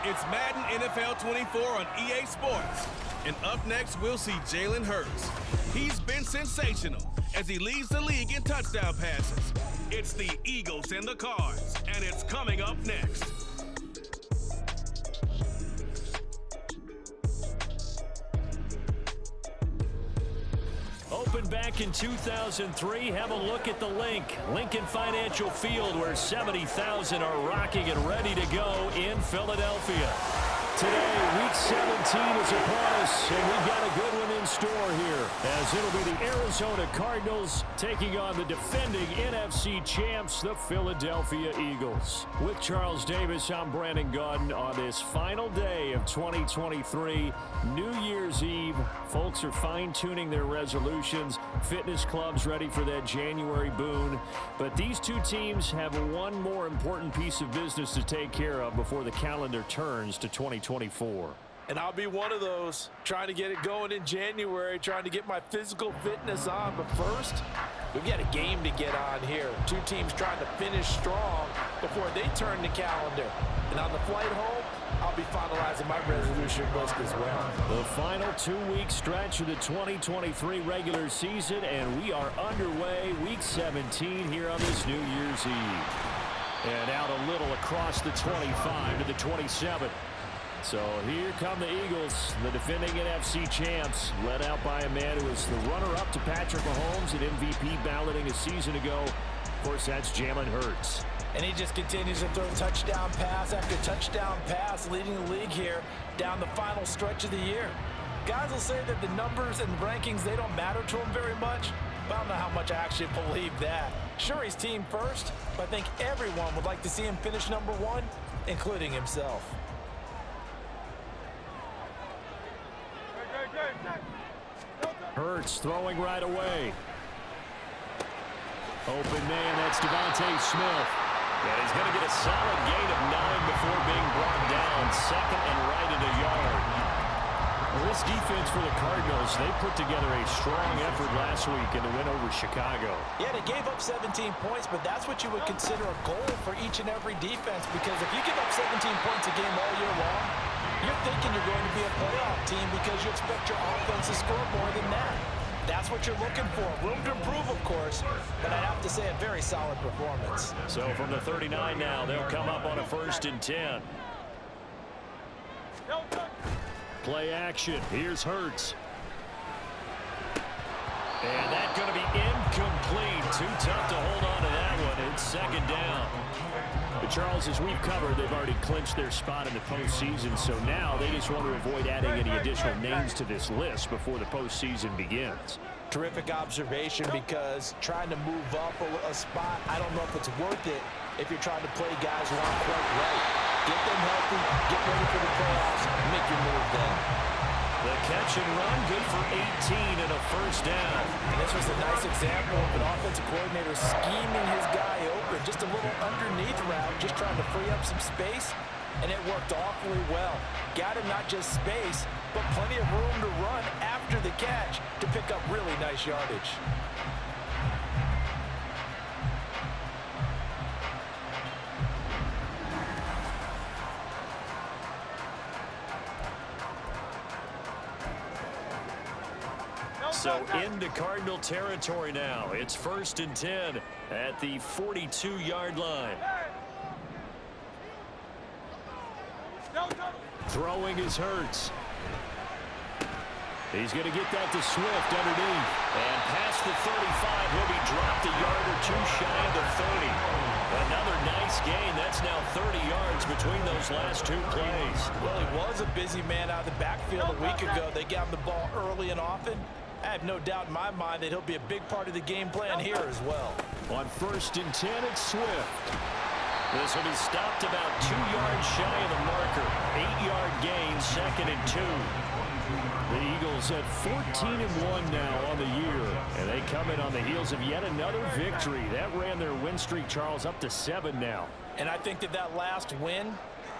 It's Madden NFL 24 on EA Sports. And up next, we'll see Jalen Hurts. He's been sensational as he leads the league in touchdown passes. It's the Eagles and the Cards, and it's coming up next. Opened back in 2003, have a look at the Lincoln Financial Field, where 70,000 are rocking and ready to go in Philadelphia. Today, Week 17 is upon us, and we've got a good one in store here, as it'll be the Arizona Cardinals taking on the defending NFC champs, the Philadelphia Eagles. With Charles Davis, I'm Brandon Gaudin on this final day of 2023, New Year's Eve. Folks are fine-tuning their resolutions. Fitness clubs ready for that January boon. But these two teams have one more important piece of business to take care of before the calendar turns to 2024. And I'll be one of those, trying to get it going in January, trying to get my physical fitness on. But first, we've got a game to get on here. Two teams trying to finish strong before they turn the calendar. And on the flight home, I'll be finalizing my resolution list as well. The final 2-week stretch of the 2023 regular season, and we are underway, Week 17 here on this New Year's Eve. And out a little across the 25 to the 27. So here come the Eagles, the defending NFC champs, led out by a man who was the runner-up to Patrick Mahomes at MVP balloting a season ago. Of course, that's Jalen Hurts. And he just continues to throw touchdown pass after touchdown pass, leading the league here down the final stretch of the year. Guys will say that the numbers and rankings, they don't matter to him very much, but I don't know how much I actually believe that. Sure, he's team first, but I think everyone would like to see him finish number one, including himself. Hurts throwing right away. Open man, that's Devontae Smith. And he's going to get a solid gain of 9 before being brought down. Second and right at a yard. Well, this defense for the Cardinals, they put together a strong effort last week in the win over Chicago. Yeah, they gave up 17 points, but that's what you would consider a goal for each and every defense, because if you give up 17 points a game all year long, you're thinking you're going to be a playoff team because you expect your offense to score more than that. That's what you're looking for. Room to improve, of course, but I'd have to say a very solid performance. So from the 39 now, they'll come up on a 1st and 10. Play action. Here's Hurts. And that's going to be incomplete. Too tough to hold on to that one. It's 2nd down. But Charles, as we've covered, they've already clinched their spot in the postseason, so now they just want to avoid adding any additional names to this list before the postseason begins. Terrific observation, because trying to move up a spot, I don't know if it's worth it if you're trying to play guys who aren't quite right. Get them healthy, get ready for the playoffs, make your move then. The catch and run, good for 18 and a 1st down. And this was a nice example of an offensive coordinator scheming his guy open. Just a little underneath route, just trying to free up some space, and it worked awfully well. Got him not just space, but plenty of room to run after the catch to pick up really nice yardage. So into Cardinal territory now. It's 1st and 10 at the 42-yard line. Throwing is Hurts. He's going to get that to Swift underneath. And past the 35, he'll be dropped a yard or two shy of the 30. Another nice gain. That's now 30 yards between those last 2 plays. Well, he was a busy man out of the backfield a week ago. They got him the ball early and often. I have no doubt in my mind that he'll be a big part of the game plan here as well. On 1st and 10, it's Swift. This will be stopped about 2 yards shy of the marker. 8-yard gain, 2nd and 2. The Eagles at 14-1 now on the year, and they come in on the heels of yet another victory. That ran their win streak, Charles, up to 7 now. And I think that last win,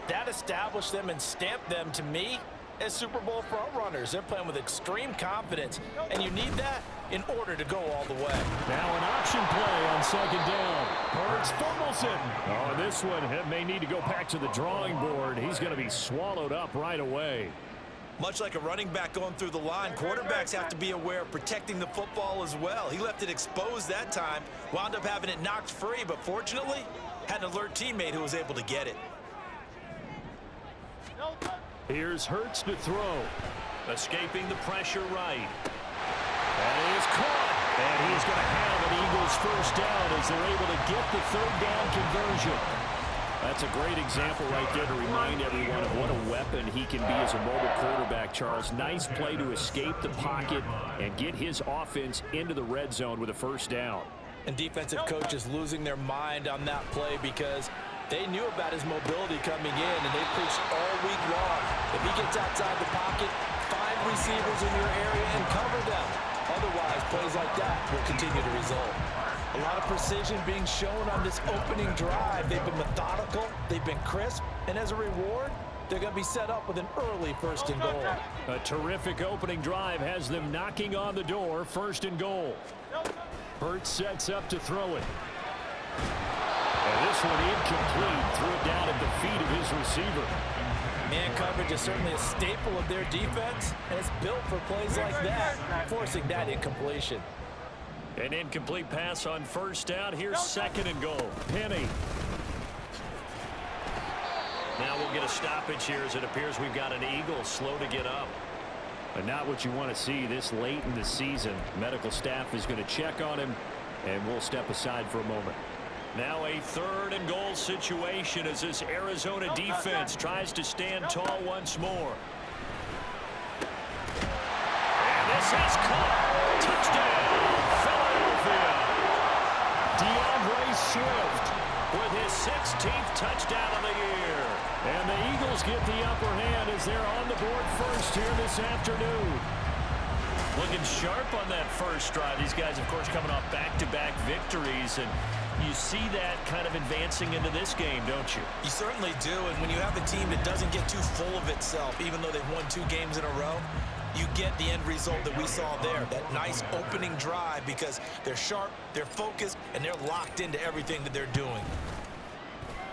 that established them and stamped them, to me, as Super Bowl frontrunners. They're playing with extreme confidence, and you need that in order to go all the way. Now an option play on 2nd down. Hurts fumbles throws it. Oh, and this one may need to go back to the drawing board. He's going to be swallowed up right away. Much like a running back going through the line, quarterbacks have to be aware of protecting the football as well. He left it exposed that time, wound up having it knocked free, but fortunately, had an alert teammate who was able to get it. Here's Hurts to throw. Escaping the pressure right. That is caught. And he's going to have an Eagles first down as they're able to get the third down conversion. That's a great example right there to remind everyone of what a weapon he can be as a mobile quarterback, Charles. Nice play to escape the pocket and get his offense into the red zone with a first down. And defensive coaches losing their mind on that play because they knew about his mobility coming in, and they preached all week long. If he gets outside the pocket, find receivers in your area and cover them. Otherwise, plays like that will continue to result. A lot of precision being shown on this opening drive. They've been methodical, they've been crisp, and as a reward, they're going to be set up with an early first and goal. A terrific opening drive has them knocking on the door, first and goal. Hurts sets up to throw it. And this one incomplete, threw it down at the feet of his receiver. Man coverage is certainly a staple of their defense, and it's built for plays like that, forcing that incompletion. An incomplete pass on first down. Here's second and goal. Penny. Now we'll get a stoppage here as it appears we've got an Eagle slow to get up. But not what you want to see this late in the season. Medical staff is going to check on him, and we'll step aside for a moment. Now a third and goal situation as this Arizona defense tries to stand tall once more. And this is caught. Touchdown, Philadelphia. DeAndre Swift with his 16th touchdown of the year. And the Eagles get the upper hand as they're on the board first here this afternoon. Looking sharp on that first drive. These guys, of course, coming off back-to-back victories, and you see that kind of advancing into this game, don't you? You certainly do, and when you have a team that doesn't get too full of itself, even though they've won 2 games in a row, you get the end result that we saw there, that nice opening drive, because they're sharp, they're focused, and they're locked into everything that they're doing.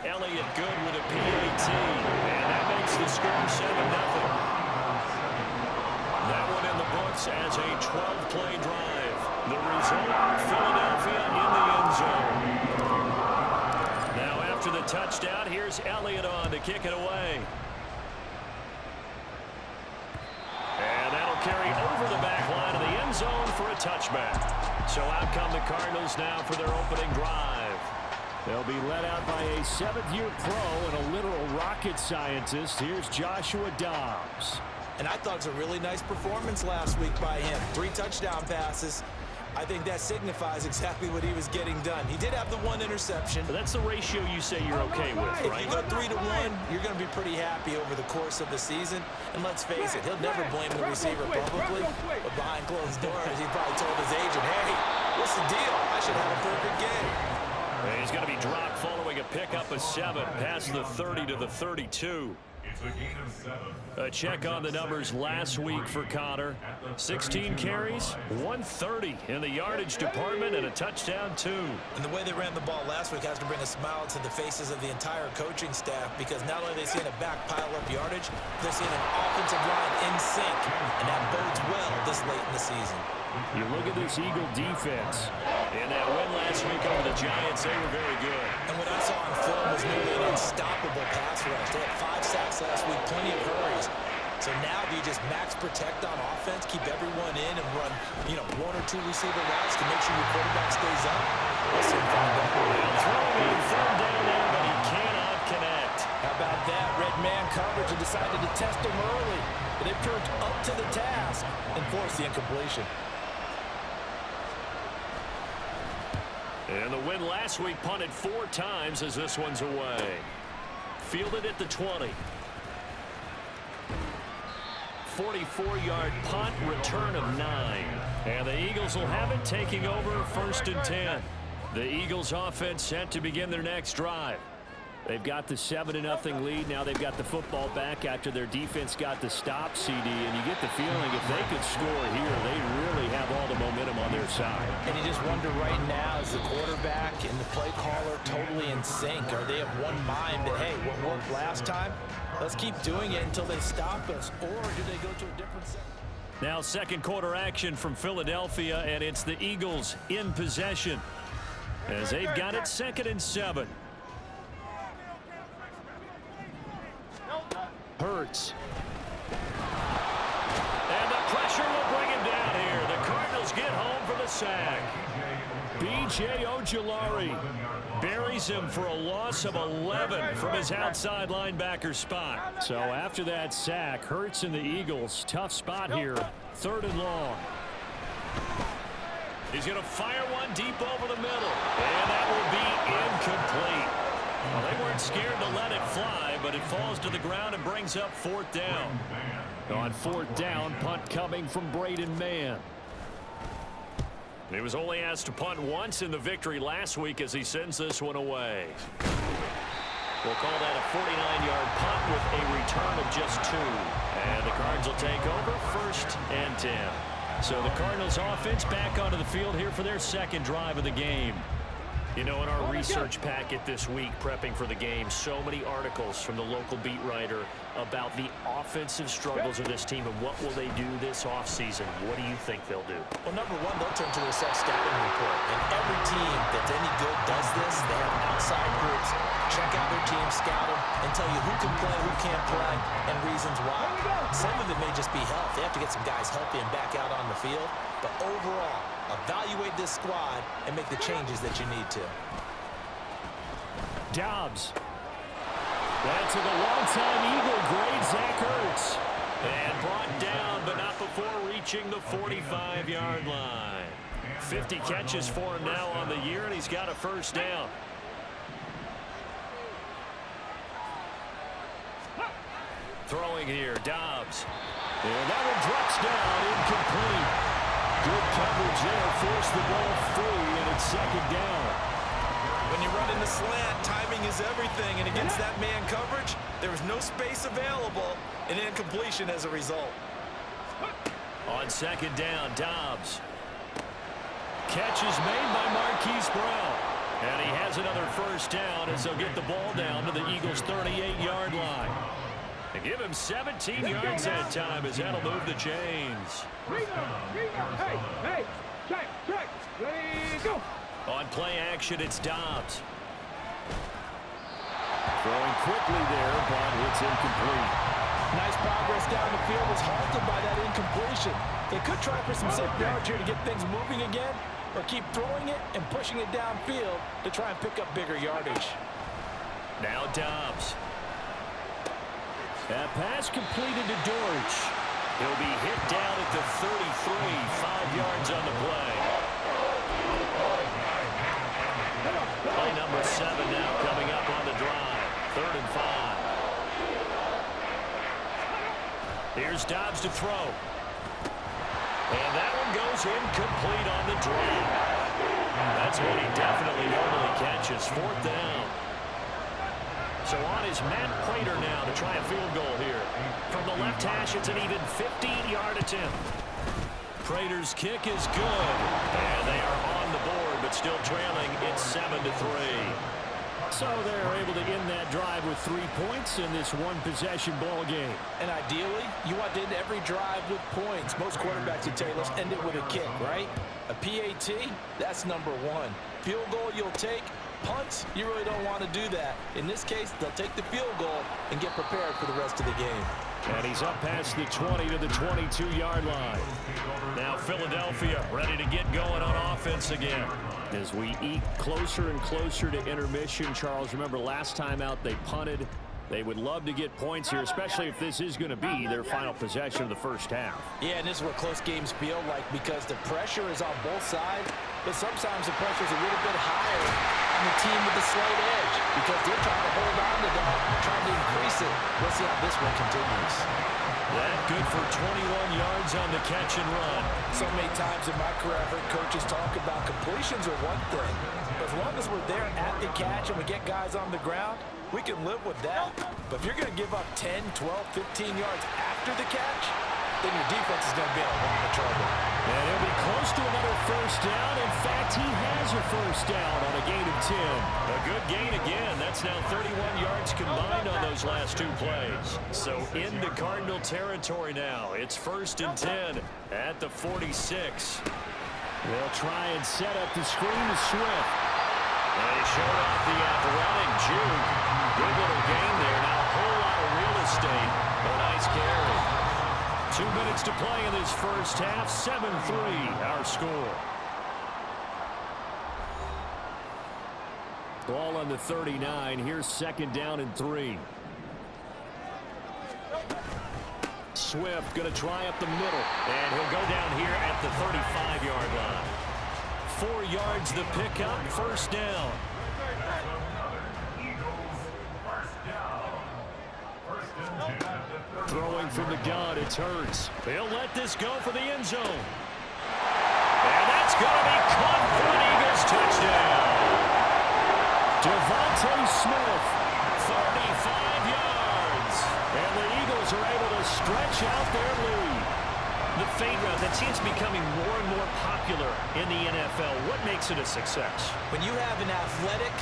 Elliott good with a PAT, and that makes the score 7-0. That one in the books as a 12-play drive. The result, Philadelphia in the end zone. Now after the touchdown, here's Elliott on to kick it away. And that'll carry over the back line of the end zone for a touchback. So out come the Cardinals now for their opening drive. They'll be led out by a 7th-year pro and a literal rocket scientist. Here's Joshua Dobbs. And I thought it was a really nice performance last week by him. 3 touchdown passes. I think that signifies exactly what he was getting done. He did have the 1 interception. But that's the ratio you say you're okay with, right? If you go 3-1, you're going to be pretty happy over the course of the season. And let's face it, he'll never blame the receiver publicly. But behind closed doors, he probably told his agent, hey, what's the deal? I should have a perfect game. And he's going to be dropped following a pickup of 7 past the 30 to the 32. A check on the numbers last week for Connor. 16 carries, 130 in the yardage department, and a touchdown, 2. And the way they ran the ball last week has to bring a smile to the faces of the entire coaching staff, because not only are they seeing a back pile up yardage, they're seeing an offensive line in sync, and that bodes well this late in the season. You look at this Eagle defense. In that win last week over the Giants, they were very good. And what I saw on film was nearly an unstoppable pass rush. They had 5 sacks last week, plenty of hurries. So now do you just max protect on offense, keep everyone in, and run, 1 or 2 receiver routes to make sure your quarterback stays up? We'll soon find out. Throwing in third down there, but he cannot connect. How about that? Red man coverage and decided to test him early. But they proved up to the task and forced the incompletion. And the win last week punted 4 times as this one's away. Fielded at the 20. 44-yard punt, return of 9. And the Eagles will have it, taking over first and 10. The Eagles offense set to begin their next drive. They've got the 7-0 lead. Now they've got the football back after their defense got the stop, CD. And you get the feeling if they could score here, they really have all the momentum on their side. And you just wonder right now, is the quarterback and the play caller totally in sync? Are they of one mind that, hey, what worked last time, let's keep doing it until they stop us? Or do they go to a different set? Now second quarter action from Philadelphia, and it's the Eagles in possession as they've got it 2nd and 7. Hurts. And the pressure will bring him down here. The Cardinals get home for the sack. B.J. Ojulari buries him for a loss of 11 from his outside linebacker spot. So after that sack, Hurts and the Eagles, tough spot here. 3rd and long. He's going to fire one deep over the middle. And that will be incomplete. Well, they weren't scared to let it fly, but it falls to the ground and brings up 4th down. On 4th down, punt coming from Braden Mann. He was only asked to punt once in the victory last week as he sends this one away. We'll call that a 49-yard punt with a return of just 2. And the Cards will take over 1st and 10. So the Cardinals offense back onto the field here for their 2nd drive of the game. You know, in our research packet this week, prepping for the game, so many articles from the local beat writer about the offensive struggles of this team and what will they do this offseason. What do you think they'll do? Well, number one, they'll turn to their self-scouting report. And every team that's any good does this. They have outside groups, check out their team, scout them, and tell you who can play, who can't play, and reasons why. Some of it may just be health. They have to get some guys healthy and back out on the field. But overall, evaluate this squad and make the changes that you need to. Dobbs. That's a long-time Eagle grade, Zach Ertz. And brought down, but not before reaching the 45-yard line. 50 catches for him now on the year, and he's got a 1st down. Throwing here, Dobbs. And that one drops down, incomplete. Good coverage there, forced the ball free, and it's 2nd down. When you run in the slant, timing is everything, and against that man coverage, there was no space available, and incompletion as a result. On 2nd down, Dobbs. Catch is made by Marquise Brown. And he has another 1st down as they'll get the ball down to the Eagles' 38-yard line. They give him 17 yards that time as that'll move the chains. Hey, check, ready, go. On play action, it's Dobbs. Throwing quickly there, but it's incomplete. Nice progress down the field was halted by that incompletion. They could try for some safe yards here to get things moving again, or keep throwing it and pushing it downfield to try and pick up bigger yardage. Now Dobbs. That pass completed to Dortch. He'll be hit down at the 33, 5 yards on the play. Play number 7 now coming up on the drive. 3rd and 5. Here's Dobbs to throw. And that one goes incomplete on the drop. That's what he definitely normally catches. 4th down. So on is Matt Prater now to try a field goal here. From the left hash, it's an even 15-yard attempt. Prater's kick is good. And they are on the board, but still trailing. It's 7-3. So they're able to end that drive with 3 points in this one-possession ball game. And ideally, you want to end every drive with points. Most quarterbacks would tell you, let's end it with a kick, right? A PAT, that's number 1. Field goal you'll take. Punts, you really don't want to do that. In this case, they'll take the field goal and get prepared for the rest of the game. And he's up past the 20 to the 22-yard line. Now Philadelphia ready to get going on offense again. As we eke closer and closer to intermission, Charles, remember last time out they punted. They would love to get points here, especially if this is going to be their final possession of the first half. Yeah, and this is what close games feel like because the pressure is on both sides, but sometimes the pressure is a little bit higher on the team with the slight edge because they're trying to hold on to that, trying to increase it. Let's see how this one continues. That good for 21 yards on the catch and run. So many times in my career, I've heard coaches talk about completions are one thing, but as long as we're there at the catch and we get guys on the ground, we can live with that. But if you're going to give up 10, 12, 15 yards after the catch, then your defense is going to be in a lot of trouble. And he'll be close to another first down. In fact, he has a first down on a gain of 10. A good gain again. That's now 31 yards combined on those last two plays. So into Cardinal territory now. It's 1st and 10 at the 46. They'll try and set up the screen to Swift. And he showed off the athletic juke. Good little gain there. Now a whole lot of real estate. But a nice carry. 2 minutes to play in this first half. 7-3 our score. Ball on the 39. Here's 2nd down and 3. Swift going to try up the middle. And he'll go down here at the 35-yard line. 4 yards the pickup. 1st down. Throwing from the gun, it's Hurts. He'll let this go for the end zone. And that's going to be caught for an Eagles touchdown. Devontae Smith, 35 yards. And the Eagles are able to stretch out their lead. The fade route, that seems to be becoming more and more popular in the NFL. What makes it a success? When you have an athletic,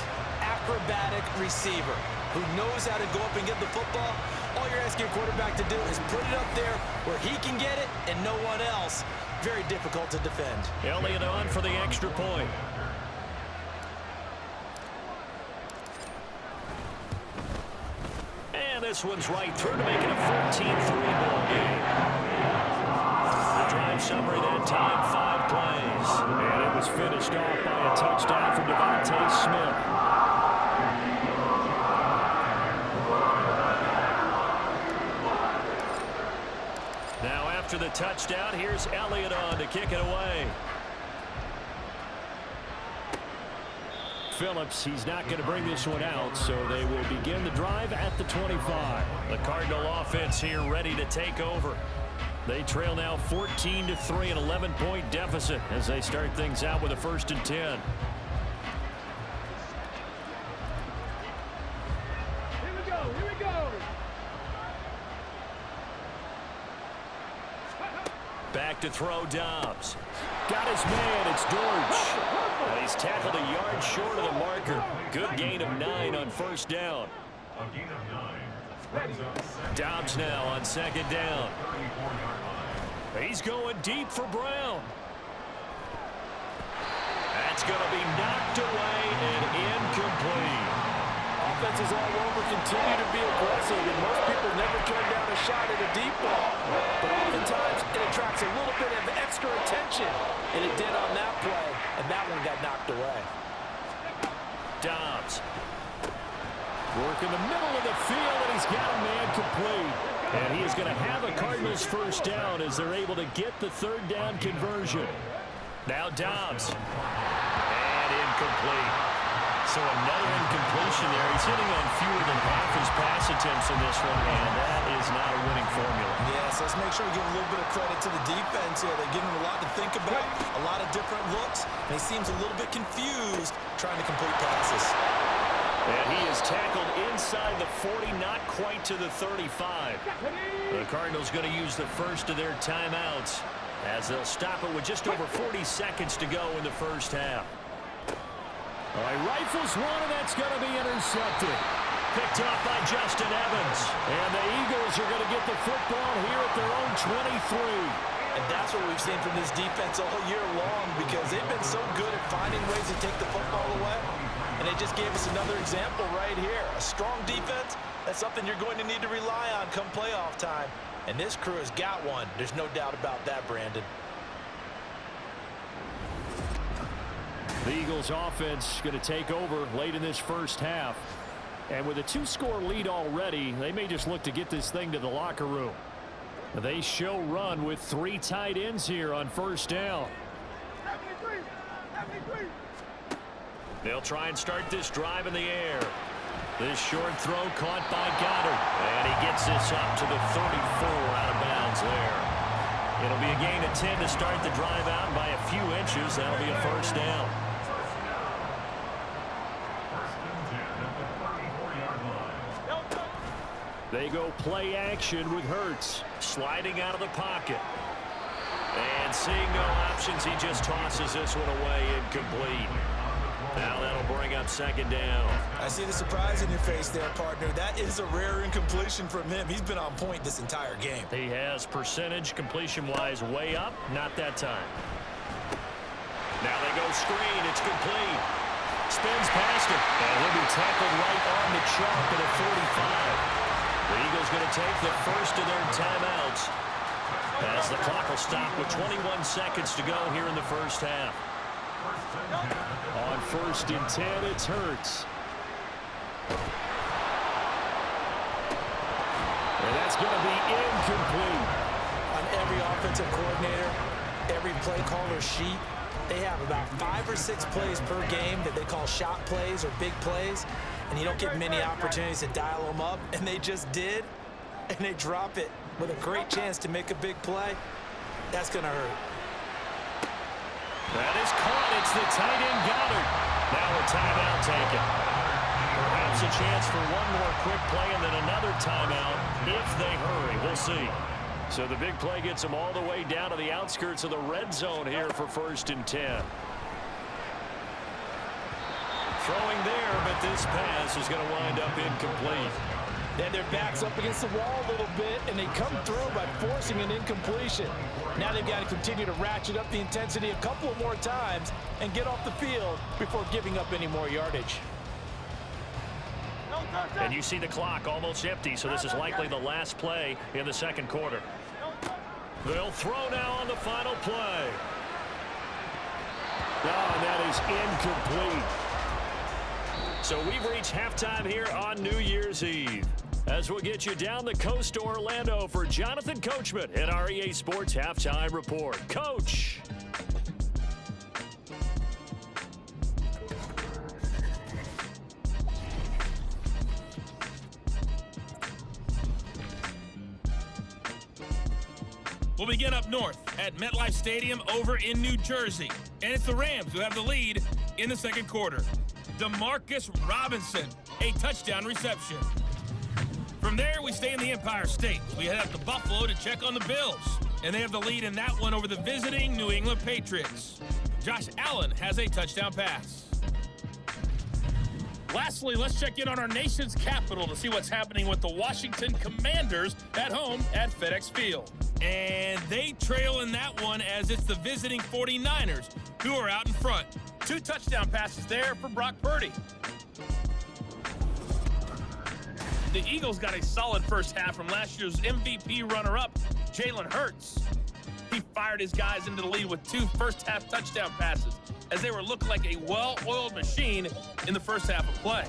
acrobatic receiver who knows how to go up and get the football, all you're asking your quarterback to do is put it up there where he can get it and no one else. Very difficult to defend. Elliott on for the extra point. And this one's right through to make it a 14-3 ball game. The drive summary that time, 5 plays. And it was finished off by a touchdown from Devontae Smith. Now after the touchdown, here's Elliott on to kick it away. Phillips, he's not going to bring this one out, so they will begin the drive at the 25. The Cardinal offense here ready to take over. They trail now 14-3, an 11-point deficit as they start things out with a 1st and 10. Here we go, here we go. Back to throw, Dobbs. Got his man, it's Dortch. And he's tackled a yard short of the marker. Good gain of 9 on 1st down. Dobbs now on 2nd down. He's going deep for Brown. That's going to be knocked away and incomplete. Offenses all over continue to be aggressive, and most people never turn down a shot at a deep ball. But oftentimes, it attracts a little bit of extra attention, and it did on that play, and that one got knocked away. Dobbs. Work in the middle of the field, and he's got a man complete. And he is going to have a Cardinals 1st down as they're able to get the 3rd down conversion. Now Dobbs. And incomplete. So another incompletion there. He's hitting on fewer than half his pass attempts in this one, and that is not a winning formula. Yes, let's make sure we give a little bit of credit to the defense here. They give him a lot to think about, a lot of different looks, and he seems a little bit confused trying to complete passes. And he is tackled inside the 40, not quite to the 35. The Cardinals going to use the first of their timeouts as they'll stop it with just over 40 seconds to go in the 1st half. All right, rifles one, and that's going to be intercepted. Picked off by Justin Evans. And the Eagles are going to get the football here at their own 23. And that's what we've seen from this defense all year long, because they've been so good at finding ways to take the football away. And they just gave us another example right here. A strong defense, that's something you're going to need to rely on come playoff time. And this crew has got one. There's no doubt about that, Brandon. The Eagles offense going to take over late in this 1st half. And with a 2-score lead already, they may just look to get this thing to the locker room. They show run with 3 tight ends here on 1st down. They'll try and start this drive in the air. This short throw caught by Goddard. And he gets this up to the 34 out of bounds there. It'll be a gain of 10 to start the drive out, and by a few inches, that'll be a 1st down. They go play action with Hurts. Sliding out of the pocket. And seeing no options, he just tosses this one away incomplete. Now that'll bring up second down. I see the surprise in your face there, partner. That is a rare incompletion from him. He's been on point this entire game. He has percentage completion-wise way up. Not that time. Now they go screen. It's complete. Spins past him. And he'll be tackled right on the chalk at a 45. The Eagles going to take the first of their timeouts as the clock will stop with 21 seconds to go here in the first half. On 1st and 10, it's Hurts. And that's going to be incomplete. On every offensive coordinator, every play caller sheet, they have about 5 or 6 plays per game that they call shot plays or big plays, and you don't get many opportunities to dial them up, and they just did, and they drop it with a great chance to make a big play. That's going to hurt. That is caught. It's the tight end Goddard. Now a timeout taken. Perhaps a chance for one more quick play and then another timeout if they hurry. We'll see. So the big play gets them all the way down to the outskirts of the red zone here for 1st and 10. Throwing there, but this pass is going to wind up incomplete. Then their back's up against the wall a little bit, and they come through by forcing an incompletion. Now they've got to continue to ratchet up the intensity a couple of more times and get off the field before giving up any more yardage. And you see the clock almost empty, so this is likely the last play in the second quarter. They'll throw now on the final play. Oh, and that is incomplete. So we've reached halftime here on New Year's Eve. As we'll get you down the coast to Orlando for Jonathan Coachman at our EA Sports Halftime Report. Coach. We'll begin up north at MetLife Stadium over in New Jersey. And it's the Rams who have the lead in the second quarter. DeMarcus Robinson, a touchdown reception. From there, we stay in the Empire State. We head up to Buffalo to check on the Bills. And they have the lead in that one over the visiting New England Patriots. Josh Allen has a touchdown pass. Lastly, let's check in on our nation's capital to see what's happening with the Washington Commanders at home at FedEx Field. And they trail in that one as it's the visiting 49ers who are out in front. 2 touchdown passes there for Brock Purdy. The Eagles got a solid first half from last year's MVP runner-up, Jalen Hurts. He fired his guys into the lead with 2 first-half touchdown passes as they were looking like a well-oiled machine in the first half of play.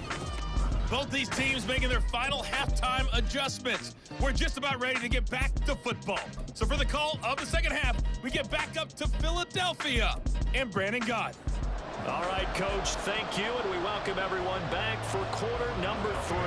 Both these teams making their final halftime adjustments. We're just about ready to get back to football. So for the call of the second half, we get back up to Philadelphia and Brandon Gott. All right, Coach, thank you, and we welcome everyone back for quarter number 3.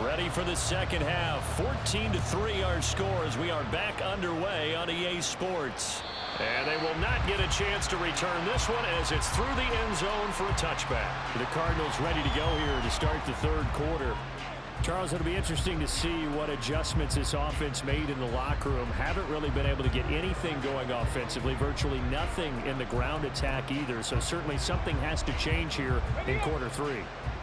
Ready for the second half. 14-3 our score as we are back underway on EA Sports. And they will not get a chance to return this one as it's through the end zone for a touchback. The Cardinals ready to go here to start the third quarter. Charles, it'll be interesting to see what adjustments this offense made in the locker room. Haven't really been able to get anything going offensively, virtually nothing in the ground attack either. So certainly something has to change here in quarter 3.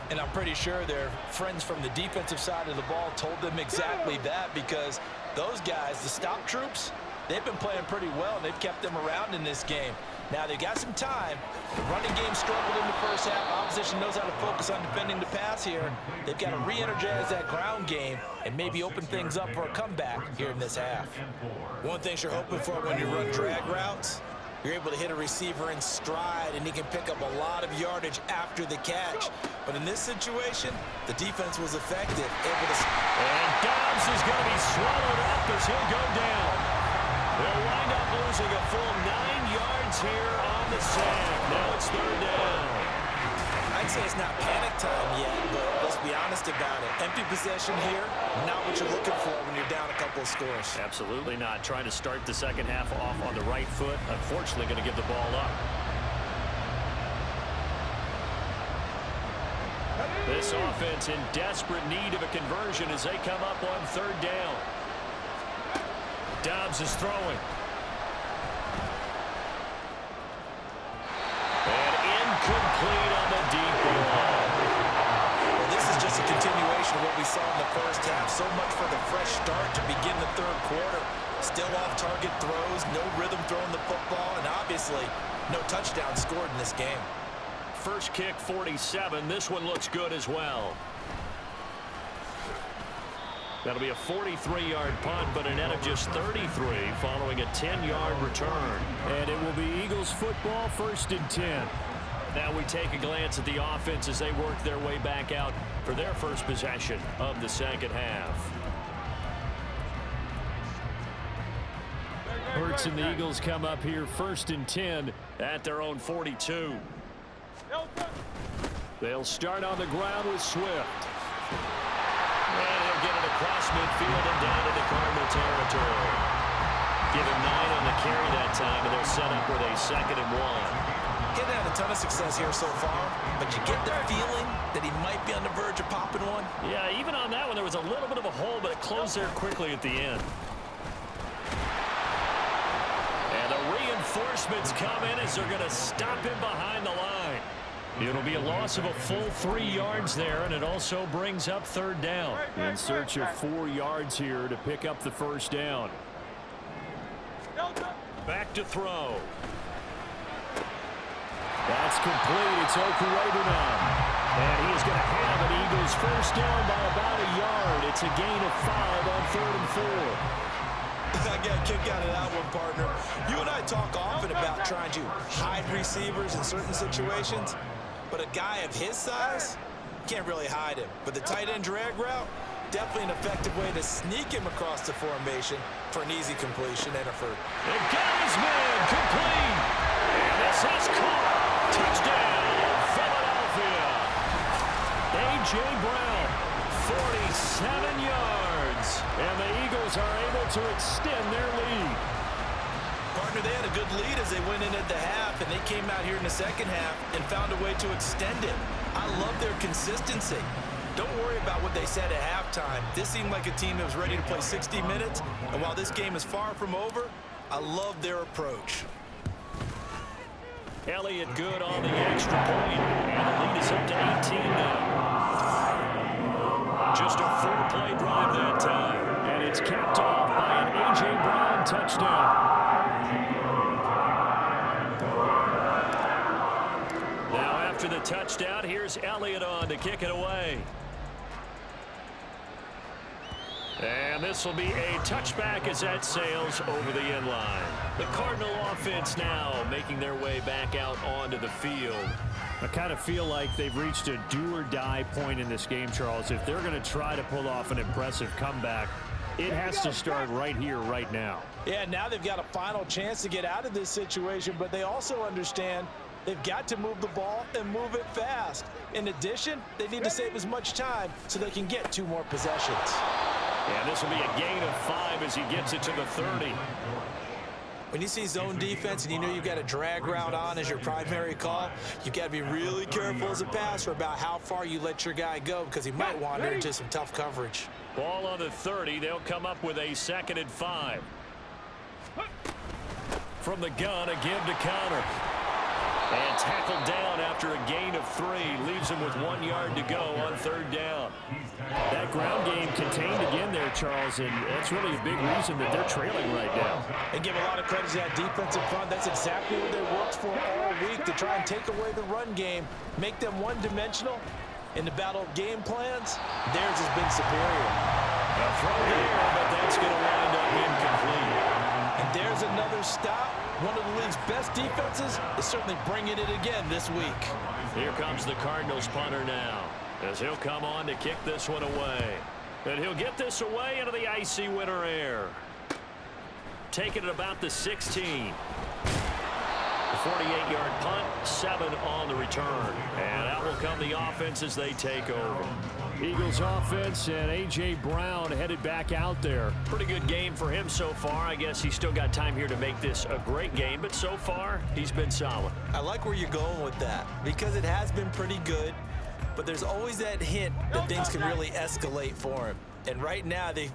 And I'm pretty sure their friends from the defensive side of the ball told them exactly that, because those guys, the stop troops, they've been playing pretty well. They've kept them around in this game. Now, they got some time. The running game struggled in the first half. Opposition knows how to focus on defending the pass here. They've got to re-energize that ground game and maybe open things up for a comeback here in this half. One thing you're hoping for when you run drag routes, you're able to hit a receiver in stride, and he can pick up a lot of yardage after the catch. But in this situation, the defense was effective. And Dobbs is going to be swallowed up as he'll go down. They'll wind up losing a full 9 yards here on the sack. Now it's third down. I'd say it's not panic time yet, but let's be honest about it. Empty possession here, not what you're looking for when you're down a couple of scores. Absolutely not. Trying to start the second half off on the right foot. Unfortunately, going to give the ball up. This This offense in desperate need of a conversion as they come up on third down. Dobbs is throwing. And incomplete on the deep ball. Well, this is just a continuation of what we saw in the first half. So much for the fresh start to begin the third quarter. Still off-target throws, no rhythm throwing the football, and obviously no touchdown scored in this game. First kick, 47. This one looks good as well. That'll be a 43-yard punt, but a net of just 33 following a 10-yard return. And it will be Eagles football, 1st and 10. Now we take a glance at the offense as they work their way back out for their first possession of the second half. Hurts and the Eagles come up here 1st and 10 at their own 42. They'll start on the ground with Swift. And he'll get it across midfield and down into Cardinal territory. Give him 9 on the carry that time, and they'll set up with a 2nd and 1. Getting had a ton of success here so far, but you get the feeling that he might be on the verge of popping one. Yeah, even on that one, there was a little bit of a hole, but it closed there quickly at the end. And the reinforcements come in as they're going to stop him behind the line. It'll be a loss of a full 3 yards there, and it also brings up third down. In search of 4 yards here to pick up the first down. Back to throw. That's complete. It's Okurebunan. And he is going to have an Eagles first down by about a yard. It's a gain of 5 on 3rd and 4. I got a kick out of that one, partner. You and I talk often about trying to hide receivers in certain situations, but a guy of his size can't really hide him. But the tight end drag route, definitely an effective way to sneak him across the formation for an easy completion and a first. And got his man complete. And this is caught. Touchdown, Philadelphia. A.J. Brown, 47 yards. And the Eagles are able to extend their lead. Partner, they had a good lead as they went in at the half, and they came out here in the second half and found a way to extend it. I love their consistency. Don't worry about what they said at halftime. This seemed like a team that was ready to play 60 minutes, and while this game is far from over, I love their approach. Elliott good on the extra point, and the lead is up to 18 now. Just a 4-play drive that time, and it's capped off by an A.J. Brown touchdown. Now after the touchdown, here's Elliott on to kick it away. And this will be a touchback as that sails over the end line. The Cardinal offense now making their way back out onto the field. I kind of feel like they've reached a do-or-die point in this game, Charles. If they're going to try to pull off an impressive comeback, it has to start right here, right now. Yeah, now they've got a final chance to get out of this situation, but they also understand they've got to move the ball and move it fast. In addition, they need to save as much time so they can get 2 more possessions. And this will be a gain of 5 as he gets it to the 30. When you see zone defense and you know you've got a drag route on as your primary call, you've got to be really careful as a passer about how far you let your guy go because he might wander into some tough coverage. Ball on the 30. They'll come up with a 2nd and 5. From the gun, a give to Connor. And tackled down after a gain of 3. Leaves him with 1 yard to go on 3rd down. That ground game contained again there, Charles, and that's really a big reason that they're trailing right now. And give a lot of credit to that defensive front. That's exactly what they worked for all week, to try and take away the run game, make them one-dimensional. In the battle of game plans, theirs has been superior. A throw here, but that's going to wind up incomplete. And there's another stop. One of the league's best defenses is certainly bringing it again this week. Here comes the Cardinals punter now, as he'll come on to kick this one away. And he'll get this away into the icy winter air. Taking it about the 16. A 48-yard punt, 7 on the return. And out will come the offense as they take over. Eagles offense and A.J. Brown headed back out there. Pretty good game for him so far. I guess he's still got time here to make this a great game, but so far he's been solid. I like where you're going with that because it has been pretty good. but there's always that hint that things can really escalate for him. And right now, they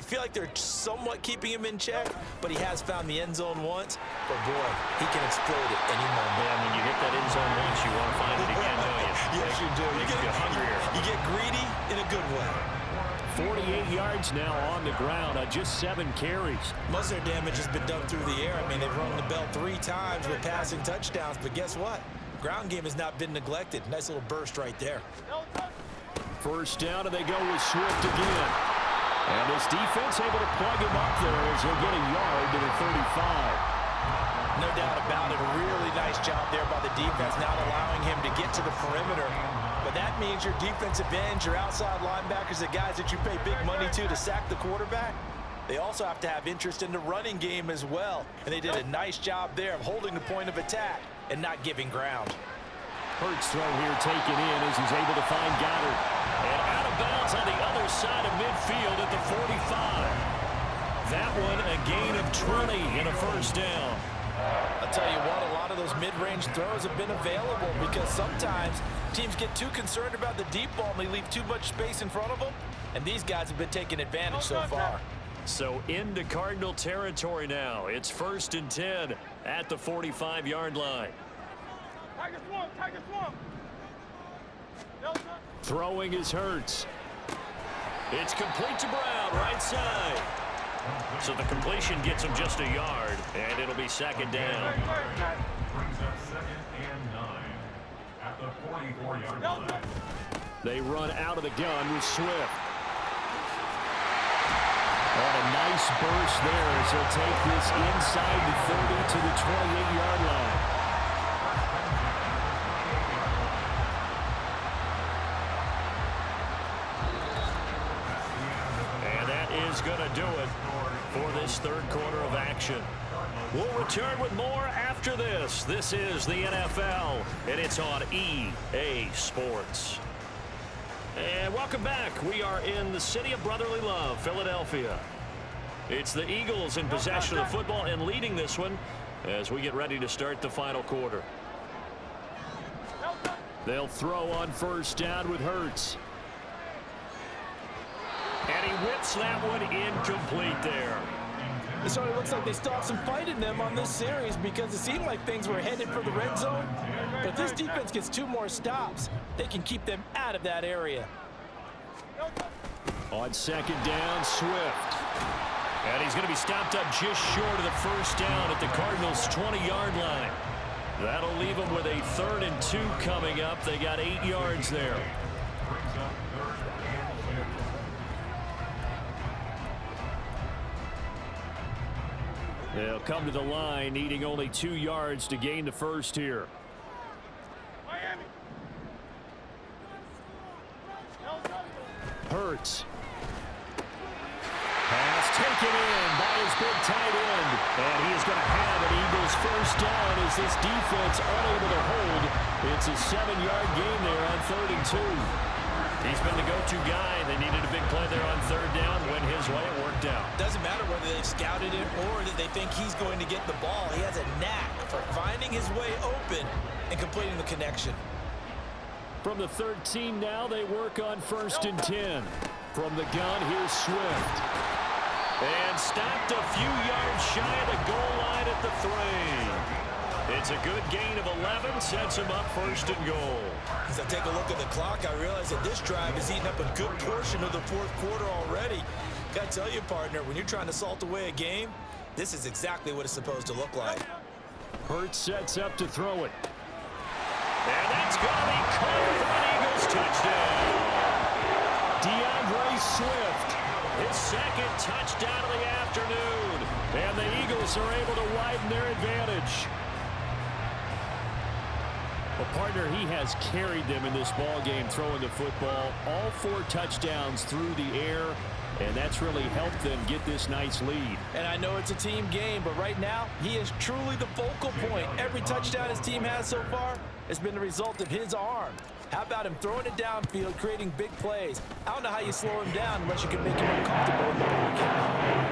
feel like they're somewhat keeping him in check, but he has found the end zone once. But boy, he can explode at any moment. Man, when you hit that end zone once, you want to find it again, don't you? Yes, you do. You get hungrier. You get greedy in a good way. 48 yards now on the ground on just 7 carries. Most of their damage has been done through the air. I mean, they've rung the bell 3 times with passing touchdowns, but guess what? Ground game has not been neglected. Nice little burst right there. First down, and they go with Swift again. And this defense able to plug him up there as he'll get a yard to the 35. No doubt about it. A really nice job there by the defense, not allowing him to get to the perimeter. But that means your defensive ends, your outside linebackers, the guys that you pay big money to sack the quarterback, they also have to have interest in the running game as well. And they did a nice job there of holding the point of attack and not giving ground. Hurts throw here taken in as he's able to find Goddard. And out of bounds on the other side of midfield at the 45. That one a gain of 20 and a first down. I'll tell you what, a lot of those mid-range throws have been available because sometimes teams get too concerned about the deep ball and they leave too much space in front of them. And these guys have been taking advantage so far. So into Cardinal territory now. It's 1st and 10 at the 45-yard line. Tiger swamp. Throwing is Hurts. It's complete to Brown, right side. So the completion gets him just a yard, and it'll be 2nd down. Brings up 2nd and 9 at the 44-yard line. They run out of the gun with Swift. On a nice burst there as he'll take this inside the 30 to the 28-yard line. And that is going to do it for this 3rd quarter of action. We'll return with more after this. This is the NFL, and it's on EA Sports. And welcome back. We are in the city of brotherly love, Philadelphia. It's the Eagles in possession of the football and leading this one as we get ready to start the final quarter. They'll throw on 1st down with Hurts. And he whips that one incomplete there. It sort of looks like they still have some fight in them on this series because it seemed like things were headed for the red zone. But if this defense gets 2 more stops, they can keep them out of that area. On 2nd down, Swift. And he's going to be stopped up just short of the 1st down at the Cardinals' 20-yard line. That'll leave them with a 3rd and 2 coming up. They got 8 yards there. They'll come to the line, needing only 2 yards to gain the 1st here. Hurts. Pass taken in by his big tight end. And he is going to have an Eagles 1st down as this defense unable to hold. It's a 7-yard gain there on 3rd and 2. He's been the go-to guy. They needed a big play there on 3rd down. Went his way. It worked out. Doesn't matter whether they've scouted it or that they think he's going to get the ball. He has a knack for finding his way open and completing the connection. From the 13 now, they work on 1st and 10. From the gun, here's Swift. And stopped a few yards shy of the goal line at the 3. It's a good gain of 11, sets him up 1st and goal. As I take a look at the clock, I realize that this drive has eaten up a good portion of the 4th quarter already. Got to tell you, partner, when you're trying to salt away a game, this is exactly what it's supposed to look like. Hurts sets up to throw it. And that's going to be caught for an Eagles touchdown. DeAndre Swift, his 2nd touchdown of the afternoon. And the Eagles are able to widen their advantage. Well, partner, he has carried them in this ball game, throwing the football. All 4 touchdowns through the air, and that's really helped them get this nice lead. And I know it's a team game, but right now, he is truly the focal point. Every touchdown his team has so far has been the result of his arm. How about him throwing it downfield, creating big plays? I don't know how you slow him down unless you can make him uncomfortable in the pocket.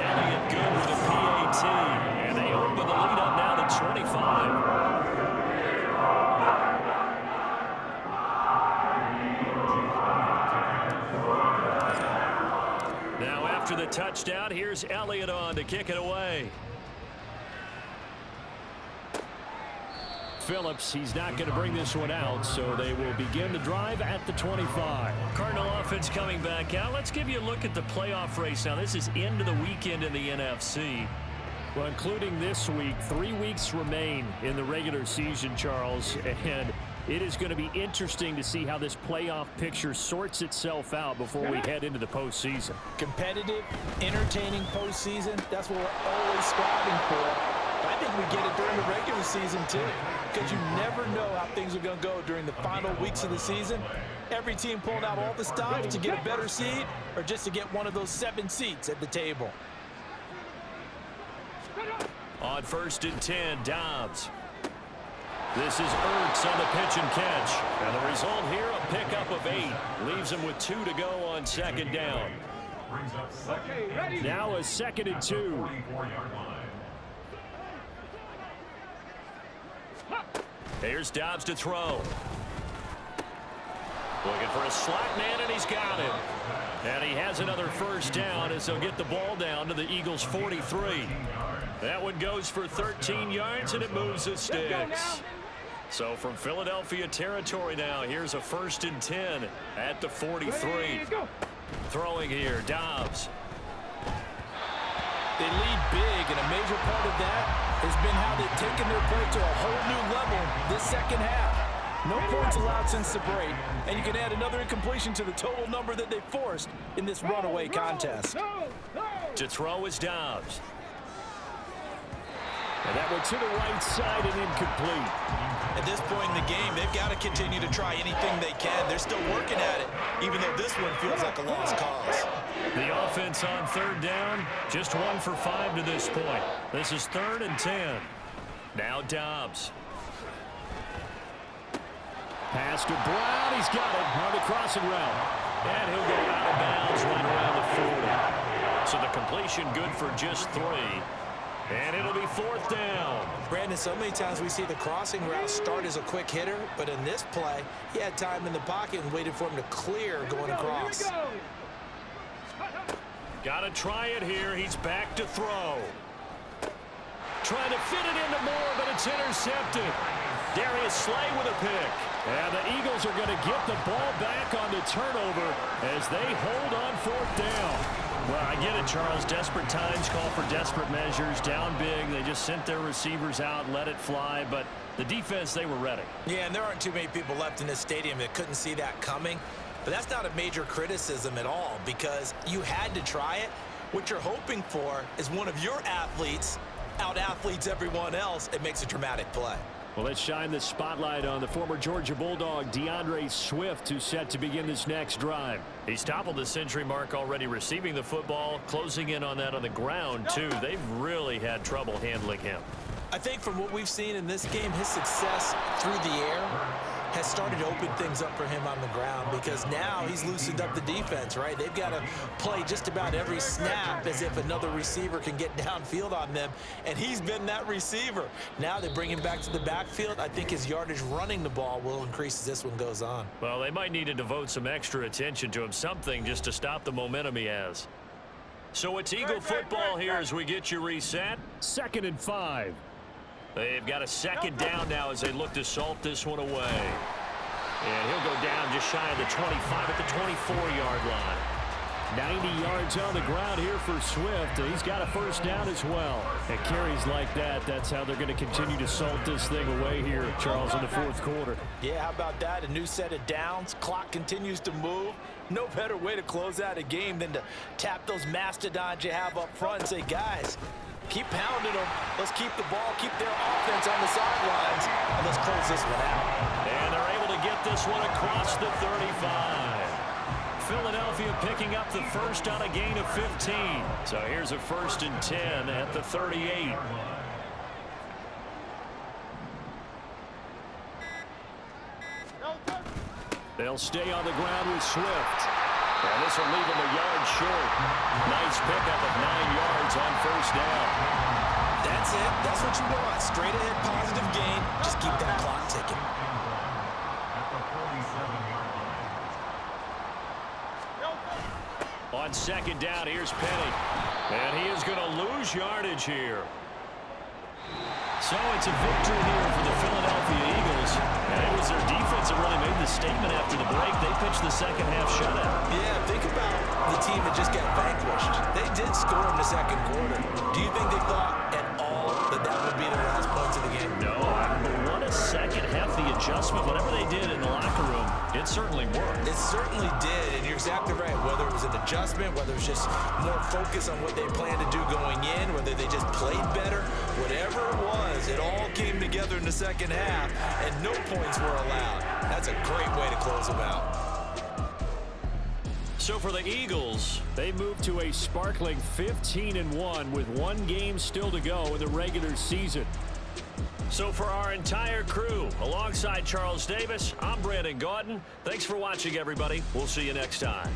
Elliott good with a PAT, and they open the lead up now to 25. after the touchdown. Here's Elliott on to kick it away. Phillips, he's not going to bring this one out, so they will begin the drive at the 25. Cardinal offense coming back out. Let's give you a look at the playoff race. Now, this is into the weekend in the NFC. Well, including this week, 3 weeks remain in the regular season, Charles, and it is going to be interesting to see how this playoff picture sorts itself out before we head into the postseason. Competitive, entertaining postseason, that's what we're always striving for. I think we get it during the regular season, too, because you never know how things are going to go during the final weeks of the season. Every team pulling out all the stops to get a better seed or just to get one of those 7 seats at the table. On 1st and 10, Dobbs. This is Ertz on the pitch and catch. And the result here, a pickup of 8. Leaves him with 2 to go on 2nd down. Now a 2nd and 2. Here's Dobbs to throw. Looking for a slot man, and he's got it. And he has another 1st down as they'll get the ball down to the Eagles' 43. That one goes for 13 yards, and it moves the sticks. So from Philadelphia territory now, here's a 1st and 10 at the 43. Throwing here, Dobbs. They lead big, and a major part of that has been how they've taken their play to a whole new level this second half. No points allowed since the break, and you can add another incompletion to the total number that they forced in this runaway contest. To throw is Dobbs. And that one to the right side and incomplete. At this point in the game, they've got to continue to try anything they can. They're still working at it, even though this one feels like a lost cause. The offense on 3rd down, just 1 for 5 to this point. This is 3rd and 10. Now Dobbs. Pass to Brown. He's got it on the crossing route. And he'll go out of bounds right around the 40. So the completion good for just 3. And it'll be 4th down. Brandon, so many times we see the crossing route start as a quick hitter, but in this play, he had time in the pocket and waited for him to clear going across. Got to try it here. He's back to throw. Trying to fit it into Moore, but it's intercepted. Darius Slay with a pick. And the Eagles are going to get the ball back on the turnover as they hold on 4th down. Well, I get it, Charles. Desperate times call for desperate measures. Down big. They just sent their receivers out, let it fly. But the defense, they were ready. Yeah, and there aren't too many people left in this stadium that couldn't see that coming. But that's not a major criticism at all because you had to try it. What you're hoping for is one of your athletes out-athletes everyone else. It makes a dramatic play. Well, let's shine the spotlight on the former Georgia Bulldog, DeAndre Swift, who's set to begin this next drive. He's toppled the century mark already receiving the football, closing in on that on the ground, too. They've really had trouble handling him. I think from what we've seen in this game, his success through the air has started to open things up for him on the ground because now he's loosened up the defense, right? They've got to play just about every snap as if another receiver can get downfield on them, and he's been that receiver. Now they bring him back to the backfield. I think his yardage running the ball will increase as this one goes on. Well, they might need to devote some extra attention to him, something just to stop the momentum he has. So it's Eagle football here as we get you reset. 2nd and 5. They've got a 2nd down now as they look to salt this one away. And he'll go down just shy of the 25 at the 24-yard line. 90 yards on the ground here for Swift. He's got a 1st down as well. And carries like that, that's how they're going to continue to salt this thing away here, Charles, in the 4th quarter. Yeah, how about that? A new set of downs. Clock continues to move. No better way to close out a game than to tap those mastodons you have up front and say, guys, keep pounding them. Let's keep the ball, keep their offense on the sidelines, and let's close this one out. And they're able to get this one across the 35. Philadelphia picking up the 1st on a gain of 15. So here's a 1st and 10 at the 38. They'll stay on the ground with Swift. And this will leave him a yard short. Nice pickup of 9 yards on 1st down. That's it. That's what you want. Straight ahead, positive gain. Just keep that clock ticking. On second down, here's Penny. And he is going to lose yardage here. So it's a victory here for the Philadelphia Eagles. And it was their defense that really made the statement after the break. They pitched the second half shutout. Yeah, think about the team that just got vanquished. They did score in the second quarter. Do you think they thought at all that that would be their last points of the game? No, but what a second half, the adjustment, whatever they did in the locker room, it certainly worked. It certainly did, and you're exactly right. Whether it was an adjustment, whether it was just more focus on what they planned to do going in, whether they just played better, whatever it was, it all came together in the second half, and no points were allowed. That's a great way to close them out. So for the Eagles, they move to a sparkling 15-1 with one game still to go in the regular season. So for our entire crew, alongside Charles Davis, I'm Brandon Gaudin. Thanks for watching, everybody. We'll see you next time.